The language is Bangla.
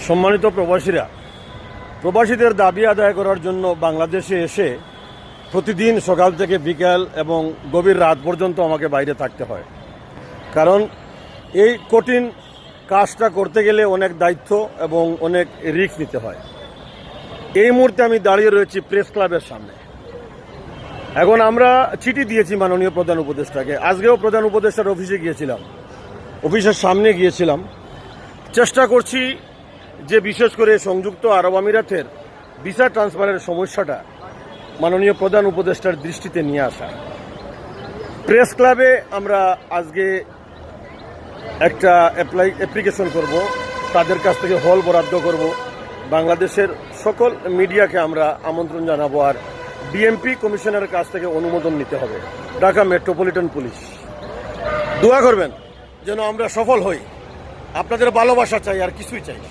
সম্মানিত প্রবাসীরা, প্রবাসীদের দাবি আদায় করার জন্য বাংলাদেশে এসে প্রতিদিন সকাল থেকে বিকাল এবং গভীর রাত পর্যন্ত আমাকে বাইরে থাকতে হয়। কারণ এই কঠিন কাজটা করতে গেলে অনেক দায়িত্ব এবং অনেক রিস্ক নিতে হয়। এই মুহূর্তে আমি দাঁড়িয়ে রয়েছি প্রেস ক্লাবের সামনে। এখন আমরা চিঠি দিয়েছি মাননীয় প্রধান উপদেষ্টাকে। আজকেও প্রধান উপদেষ্টার অফিসে গিয়েছিলাম, অফিসের সামনে গিয়েছিলাম। চেষ্টা করছি যে বিশেষ করে সংযুক্ত আরব আমিরাতের ভিসা ট্রান্সফারের সমস্যাটা মাননীয় প্রধান উপদেষ্টার দৃষ্টিতে নিয়ে আসা। প্রেস ক্লাবে আমরা আজকে একটা অ্যাপ্লিকেশন করব, তাদের কাছ থেকে হল বরাদ্দ করব, বাংলাদেশের সকল মিডিয়াকে আমরা আমন্ত্রণ জানাবো, আর ডিএমপি কমিশনারের কাছ থেকে অনুমোদন নিতে হবে। ঢাকা মেট্রোপলিটন পুলিশ দোয়া করবেন যেন আমরা সফল হই। আপনাদের ভালোবাসা চাই, আর কিছুই চাই।